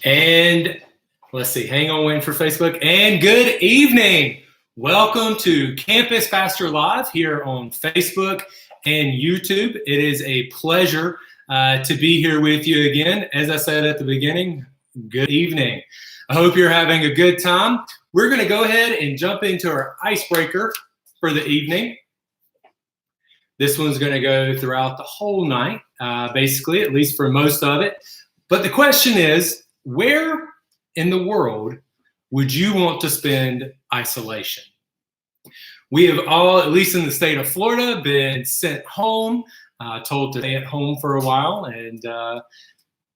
And let's see, hang on, waiting for Facebook. And good evening. Welcome to Campus Pastor Live here on Facebook and YouTube. It is a pleasure to be here with you again. As I said at the beginning, good evening. I hope you're having a good time. We're going to go ahead and jump into our icebreaker for the evening. This one's going to go throughout the whole night, basically, at least for most of it. But the question is, where in the world would you want to spend isolation? We have all, at least in the state of Florida, been sent home, told to stay at home for a while. And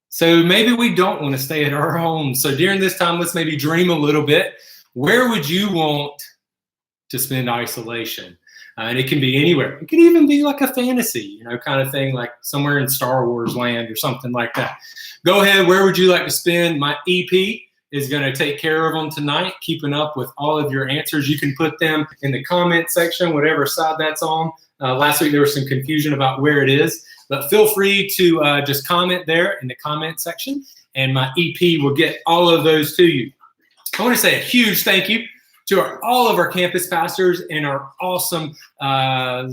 so maybe we don't want to stay at our home. So during this time, let's maybe dream a little bit. Where would you want to spend isolation? And it can be anywhere. It can even be like a fantasy, kind of thing, like somewhere in Star Wars land or something like that. Go ahead. Where would you like to spend? My EP is going to take care of them tonight, keeping up with all of your answers. You can put them in the comment section, whatever side that's on. Last week, there was some confusion about where it is, but feel free to just comment there in the comment section, and my EP will get all of those to you. I want to say a huge thank you to all of our campus pastors and our awesome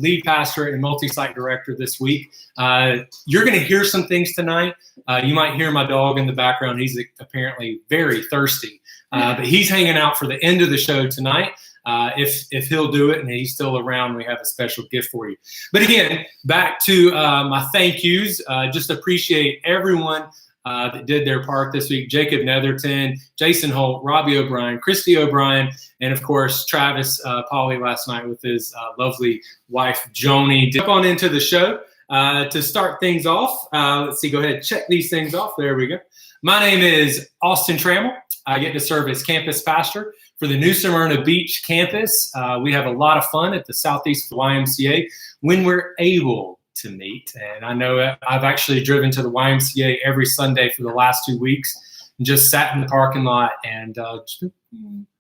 lead pastor and multi-site director this week. You're going to hear some things tonight. You might hear my dog in the background. He's apparently very thirsty, but he's hanging out for the end of the show tonight. If he'll do it and he's still around, we have a special gift for you. But again, back to my thank yous. Just appreciate everyone that did their part this week. Jacob Netherton, Jason Holt, Robbie O'Brien, Christy O'Brien, and of course, Travis Pauly last night with his lovely wife, Joni. Jump on into the show to start things off. Let's see, go ahead, check these things off. There we go. My name is Austin Trammell. I get to serve as campus pastor for the New Smyrna Beach campus. We have a lot of fun at the Southeast YMCA when we're able to meet. And I know I've actually driven to the YMCA every Sunday for the last 2 weeks and just sat in the parking lot and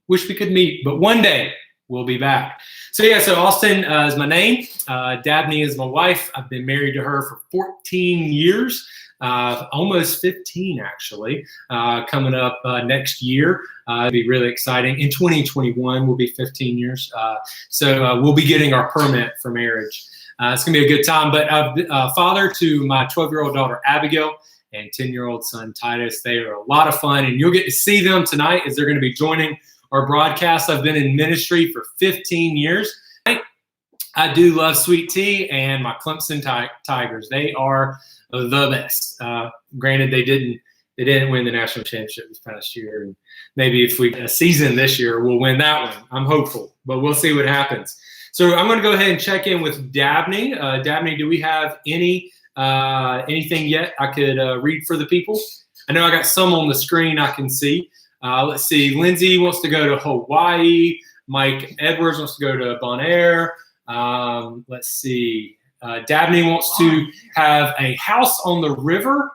wish we could meet. But one day we'll be back. So Austin is my name. Dabney is my wife. I've been married to her for 14 years. Almost 15 actually, coming up next year. It'll be really exciting. In 2021, we'll be 15 years. So we'll be getting our permit for marriage. It's going to be a good time. But father to my 12-year-old daughter, Abigail, and 10-year-old son, Titus. They are a lot of fun, and you'll get to see them tonight as they're going to be joining our broadcast. I've been in ministry for 15 years. I do love sweet tea and my Clemson Tigers. They are the best. Granted, they didn't win the national championship this past year, and maybe if we get a season this year, we'll win that one. I'm hopeful, but we'll see what happens. So I'm going to go ahead and check in with Dabney. Dabney, do we have anything yet I could read for the people? I know I got some on the screen I can see. Let's see. Lindsay wants to go to Hawaii. Mike Edwards wants to go to Bonaire. Let's see. Dabney wants to have a house on the river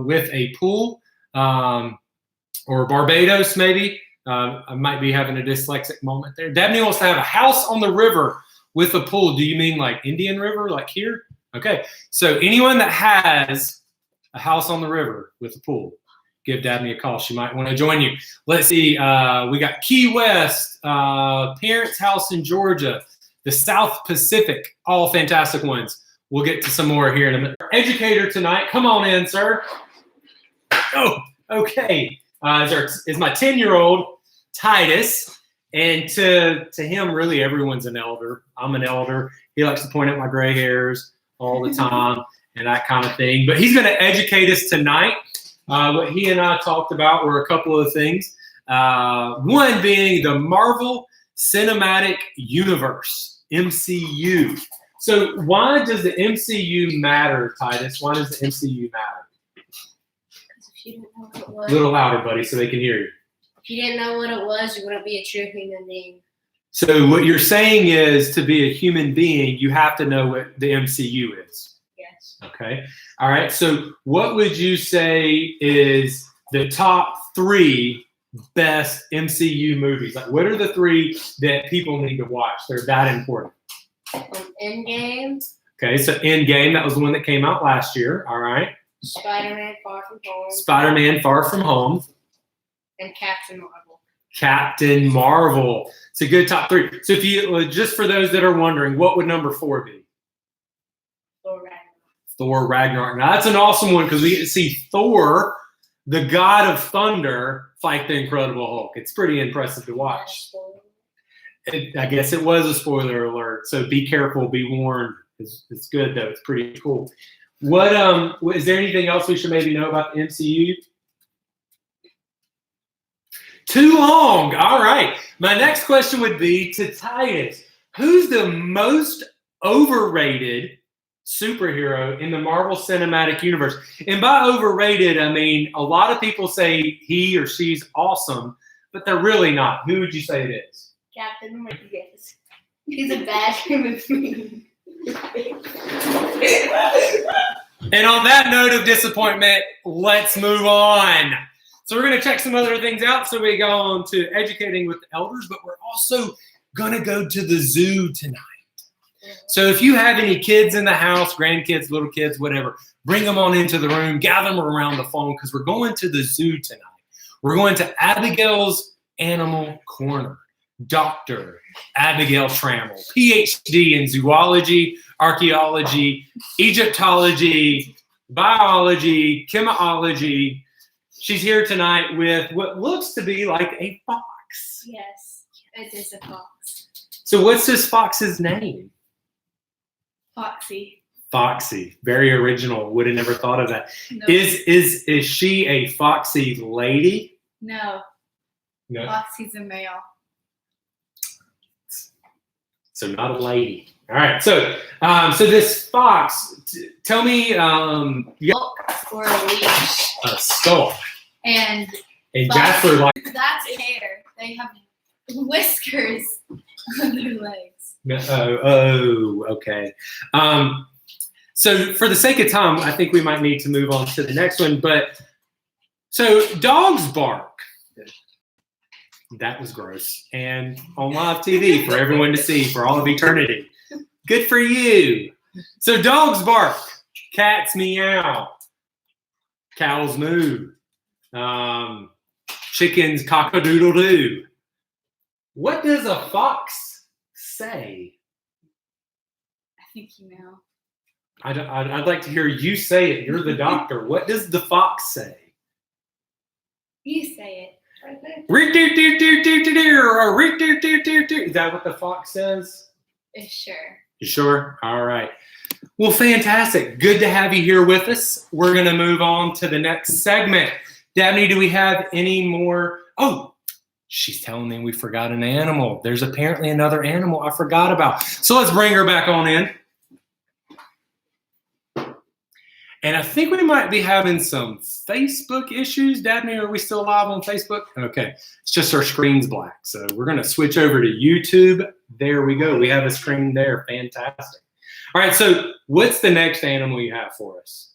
with a pool, or Barbados maybe. I might be having a dyslexic moment there. Dabney wants to have a house on the river with a pool. Do you mean like Indian River, like here? Okay. So anyone that has a house on the river with a pool, give Dabney a call. She might want to join you. Let's see. We got Key West, Parents' House in Georgia, the South Pacific, all fantastic ones. We'll get to some more here in a minute. Educator tonight. Come on in, sir. Oh, okay. Is my 10-year-old Titus, and to him, really, everyone's an elder. I'm an elder. He likes to point out my gray hairs all the time and that kind of thing. But he's going to educate us tonight. What he and I talked about were a couple of things. One being the Marvel Cinematic Universe, MCU. So why does the MCU matter, Titus? Why does the MCU matter? If you didn't know what it was, A little louder, buddy, so they can hear you. If you didn't know what it was, you wouldn't be a true human being. So what you're saying is, to be a human being, you have to know what the MCU is. Yes. Okay. All right. So what would you say is the top 3 best MCU movies? Like, what are the 3 that people need to watch? They're that important. Endgame. Okay. So Endgame, that was the one that came out last year. All right. Spider-Man Far From Home. Spider-Man Far From Home. And Captain Marvel. Captain Marvel. It's a good top 3. So if you, just for those that are wondering, what would number 4 be? Thor Ragnarok. Thor Ragnarok. Now that's an awesome one because we get to see Thor, the god of thunder, fight the Incredible Hulk. It's pretty impressive to watch. I guess it was a spoiler alert, so be careful, be warned. It's good though. It's pretty cool. What is there anything else we should maybe know about the MCU? Too long. All right. My next question would be to Titus. Who's the most overrated superhero in the Marvel Cinematic Universe? And by overrated, I mean a lot of people say he or she's awesome, but they're really not. Who would you say it is? Captain America. He's a bad human being. And on that note of disappointment, let's move on. So we're going to check some other things out. So we go on to educating with the elders, but we're also going to go to the zoo tonight. So if you have any kids in the house, grandkids, little kids, whatever, bring them on into the room, gather them around the phone because we're going to the zoo tonight. We're going to Abigail's Animal Corner. Dr. Abigail Trammell, PhD in zoology, archaeology, Egyptology, biology, chemology. She's here tonight with what looks to be like a fox. Yes, it is a fox. So what's this fox's name? Foxy. Foxy. Very original. Would have never thought of that. No. Is she a foxy lady? No. Foxy's a male. So not a lady. All right. So this fox, tell me. Or a leash. A skull. And Jasper like. That's hair. They have whiskers on their legs. Oh, okay. So for the sake of time, I think we might need to move on to the next one. But so dogs bark. That was gross. And on live TV for everyone to see for all of eternity. Good for you. So dogs bark, cats meow, cows moo, chickens cock-a-doodle-doo. What does a fox say? I think you know. I'd like to hear you say it. You're the doctor. What does the fox say? You say it. Is that what the fox says? Sure. You sure? All right. Well, fantastic. Good to have you here with us. We're going to move on to the next segment. Dabney, do we have any more? Oh, she's telling me we forgot an animal. There's apparently another animal I forgot about. So let's bring her back on in. And I think we might be having some Facebook issues. Dabney, are we still live on Facebook? Okay. It's just our screen's black. So we're going to switch over to YouTube. There we go. We have a screen there. Fantastic. All right. So what's the next animal you have for us?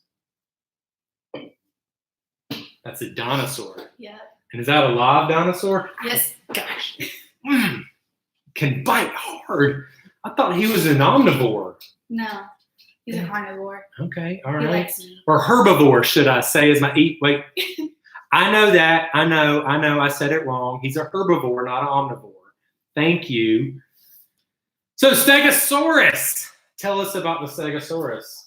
That's a dinosaur. Yeah. And is that a live dinosaur? Yes. Gosh. Can bite hard. I thought he was an omnivore. No. He's a carnivore. Okay, all He right. likes meat. Or herbivore, should I say, is my eat. Wait, I know that. I know. I said it wrong. He's a herbivore, not an omnivore. Thank you. So Stegosaurus. Tell us about the Stegosaurus.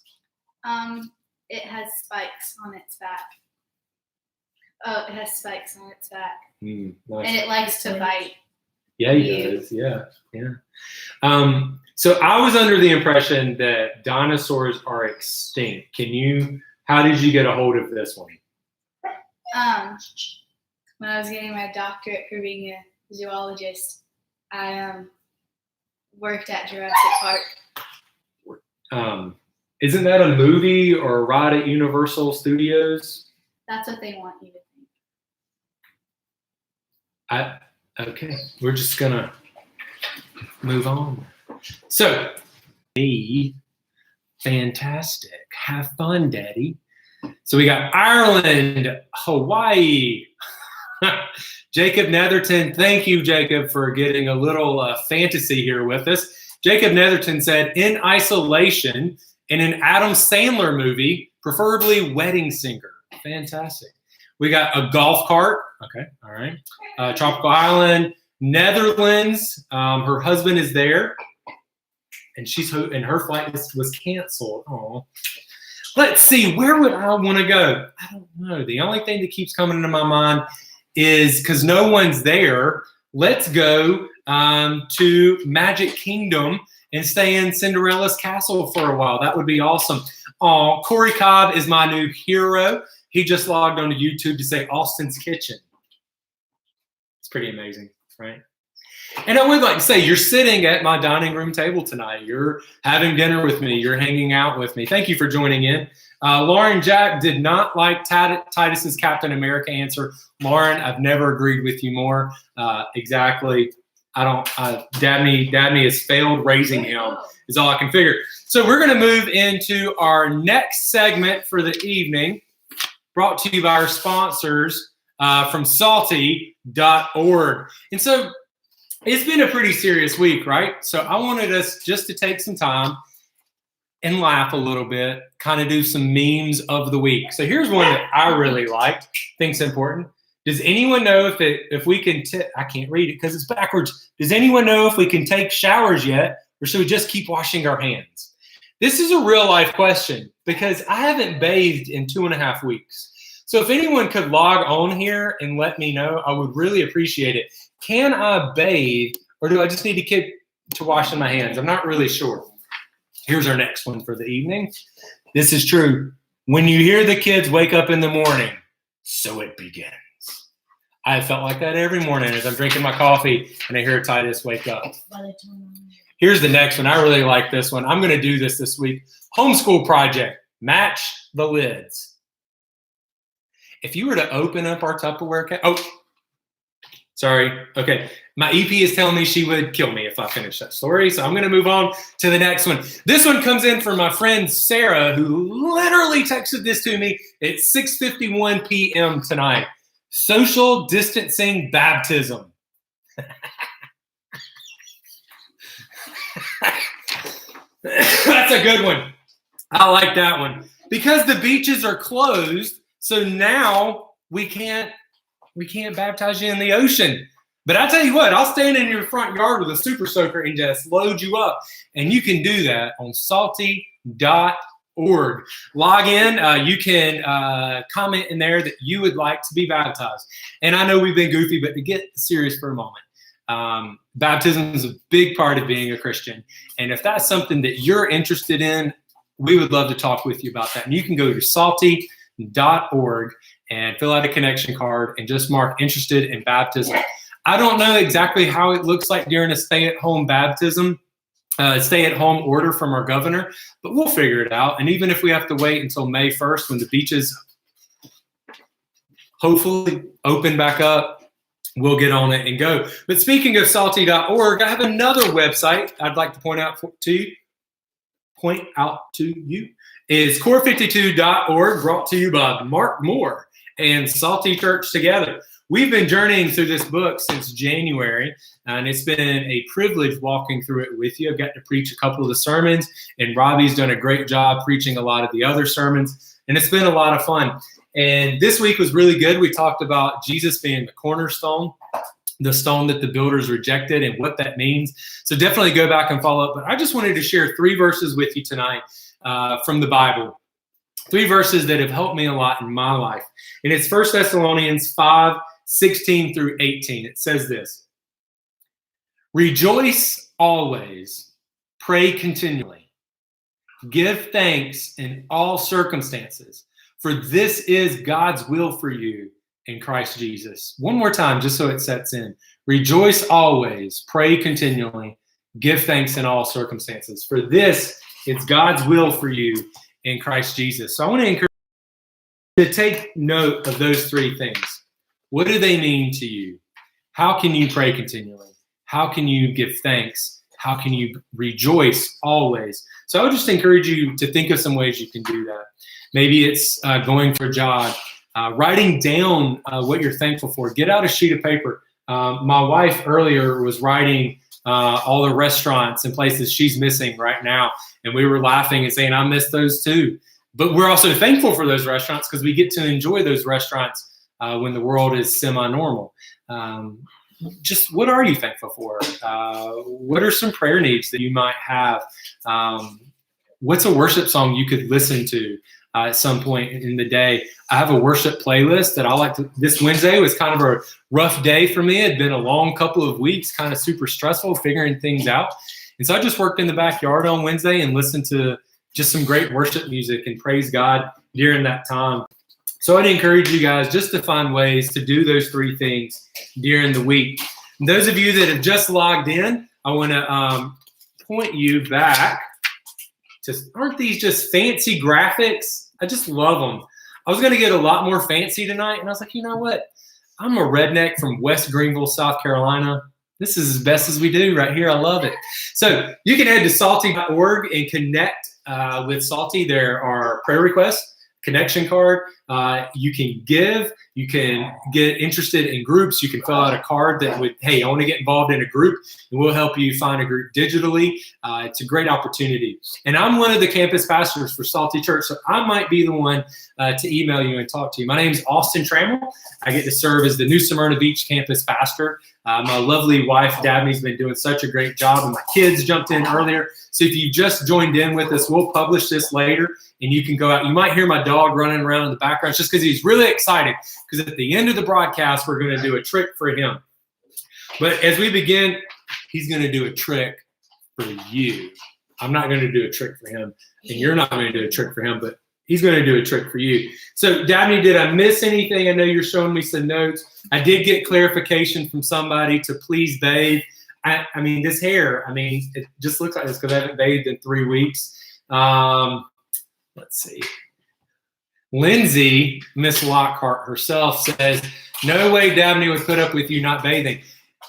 It has spikes on its back. Oh, it has spikes on its back. Nice. And it likes to bite. Yeah, he does. Yeah. So I was under the impression that dinosaurs are extinct. How did you get a hold of this one? When I was getting my doctorate for being a zoologist, I worked at Jurassic Park. Isn't that a movie or a ride at Universal Studios? That's what they want you to think. Okay, we're just gonna move on. So, fantastic. Have fun, Daddy. So we got Ireland, Hawaii. Jacob Netherton, thank you, Jacob, for getting a little fantasy here with us. Jacob Netherton said, in isolation, in an Adam Sandler movie, preferably wedding singer. Fantastic. We got a golf cart. Okay, all right. Tropical Island, Netherlands. Her husband is there, and her flight was canceled. Oh, let's see. Where would I want to go? I don't know. The only thing that keeps coming into my mind is because no one's there. Let's go to Magic Kingdom and stay in Cinderella's castle for a while. That would be awesome. Oh, Corey Cobb is my new hero. He just logged onto YouTube to say Austin's Kitchen. It's pretty amazing, right? And I would like to say, you're sitting at my dining room table tonight. You're having dinner with me. You're hanging out with me. Thank you for joining in. Lauren Jack did not like Titus's Captain America answer. Lauren, I've never agreed with you more. Exactly. Dabney has failed raising him, is all I can figure. So we're going to move into our next segment for the evening, brought to you by our sponsors from salty.org. And so it's been a pretty serious week, right? So I wanted us just to take some time and laugh a little bit, kind of do some memes of the week. So here's one that I really liked, think's important. Does anyone know if we can, I can't read it because it's backwards. Does anyone know if we can take showers yet, or should we just keep washing our hands? This is a real life question because I haven't bathed in 2.5 weeks. So if anyone could log on here and let me know, I would really appreciate it. Can I bathe, or do I just need to keep to washing my hands? I'm not really sure. Here's our next one for the evening. This is true. When you hear the kids wake up in the morning, so it begins. I felt like that every morning as I'm drinking my coffee and I hear Titus wake up. Here's the next one. I really like this one. I'm going to do this week. Homeschool project. Match the lids. If you were to open up our Tupperware sorry. Okay. My EP is telling me she would kill me if I finish that story, so I'm going to move on to the next one. This one comes in from my friend Sarah, who literally texted this to me at 6:51 p.m. tonight. Social distancing baptism. That's a good one. I like that one. Because the beaches are closed, so now we can't baptize you in the ocean. But I tell you what, I'll stand in your front yard with a super soaker and just load you up. And you can do that on salty.org. Log in. You can comment in there that you would like to be baptized. And I know we've been goofy, but to get serious for a moment, baptism is a big part of being a Christian. And if that's something that you're interested in, we would love to talk with you about that. And you can go to salty.org and fill out a connection card and just mark interested in baptism. I don't know exactly how it looks like during a stay-at-home baptism, stay-at-home order from our governor, but we'll figure it out. And even if we have to wait until May 1st when the beaches hopefully open back up, we'll get on it and go. But speaking of salty.org, I have another website I'd like to point out to you. Is core52.org, brought to you by Mark Moore and Salty Church Together. We've been journeying through this book since January, and it's been a privilege walking through it with you. I've got to preach a couple of the sermons, and Robbie's done a great job preaching a lot of the other sermons, and it's been a lot of fun. And this week was really good. We talked about Jesus being the cornerstone, the stone that the builders rejected, and what that means. So definitely go back and follow up. But I just wanted to share 3 verses with you tonight from the Bible. 3 verses that have helped me a lot in my life. And it's 1 Thessalonians 5:16 through 18. It says this: rejoice always, pray continually, give thanks in all circumstances, for this is God's will for you in Christ Jesus. One more time, just so it sets in. Rejoice always, pray continually, give thanks in all circumstances, for this is God's will for you in Christ Jesus. So I want to encourage you to take note of those 3 things. What do they mean to you? How can you pray continually? How can you give thanks? How can you rejoice always? So I would just encourage you to think of some ways you can do that. Maybe it's going for a jog, writing down what you're thankful for. Get out a sheet of paper. My wife earlier was writing all the restaurants and places she's missing right now. And we were laughing and saying, I miss those too. But we're also thankful for those restaurants because we get to enjoy those restaurants when the world is semi-normal. Just what are you thankful for? What are some prayer needs that you might have? What's a worship song you could listen to at some point in the day? I have a worship playlist that I like to. This Wednesday was kind of a rough day for me. It had been a long couple of weeks, kind of super stressful, figuring things out. And so I just worked in the backyard on Wednesday and listened to just some great worship music and praise God during that time. So I'd encourage you guys just to find ways to do those three things during the week. And those of you that have just logged in, I want to point you back to, aren't these just fancy graphics? I just love them. I was going to get a lot more fancy tonight, and I was like, you know what? I'm a redneck from West Greenville, South Carolina. This is as best as we do right here. I love it. So you can head to salty.org and connect with Salty. There are prayer requests, connection card. You can give. You can get interested in groups. You can fill out a card that would, hey, I want to get involved in a group, and we'll help you find a group digitally. It's a great opportunity. And I'm one of the campus pastors for Salty Church, so I might be the one to email you and talk to you. My name is Austin Trammell. I get to serve as the new Smyrna Beach campus pastor. My lovely wife, Dabney's been doing such a great job, and my kids jumped in earlier. So if you just joined in with us, we'll publish this later, and you can go out. You might hear my dog running around in the background. It's just because he's really excited, because at the end of the broadcast, we're going to do a trick for him. But as we begin, he's going to do a trick for you. I'm not going to do a trick for him, and you're not going to do a trick for him, but he's going to do a trick for you. So, Dabney, did I miss anything? I know you're showing me some notes. I did get clarification from somebody to please bathe. I mean, this hair, I mean, it just looks like this because I haven't bathed in 3 weeks. Let's see. Lindsay, Miss Lockhart herself, says, no way Dabney would put up with you not bathing.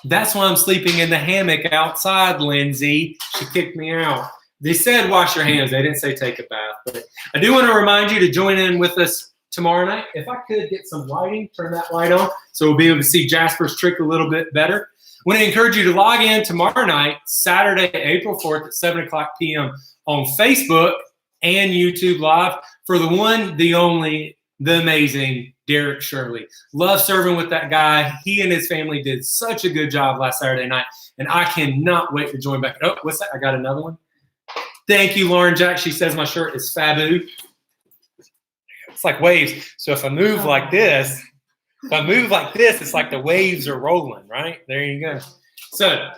That's why I'm sleeping in the hammock outside, Lindsay. She kicked me out. They said wash your hands. They didn't say take a bath. But I do want to remind you to join in with us tomorrow night. If I could get some lighting, turn that light on so we'll be able to see Jasper's trick a little bit better. I want to encourage you to log in tomorrow night, Saturday, April 4th at 7 o'clock p.m. on Facebook and YouTube Live for the one, the only, the amazing Derek Shirley. Love serving with that guy. He and his family did such a good job last Saturday night, and I cannot wait to join back. Oh, what's that? I got another one. Thank you, Lauren Jack. She says my shirt is Fabu. It's like waves. So if I move like this, it's like the waves are rolling, right? There you go. So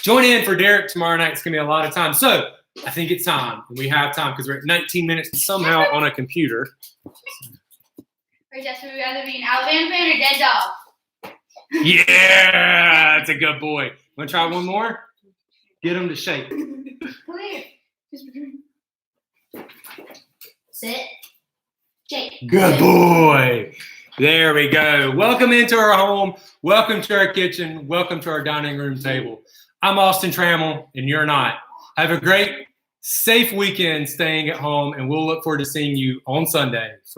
join in for Derek tomorrow night. It's going to be a lot of time. So I think it's time. We have time because we're at 19 minutes somehow on a computer. Or Jess, would we rather be an Alabama fan or dead dog? Yeah, that's a good boy. Want to try one more? Get him to shake. Come here. Sit. Shake. Good boy. There we go. Welcome into our home. Welcome to our kitchen. Welcome to our dining room table. I'm Austin Trammell, and you're not. Have a great, safe weekend staying at home, and we'll look forward to seeing you on Sunday.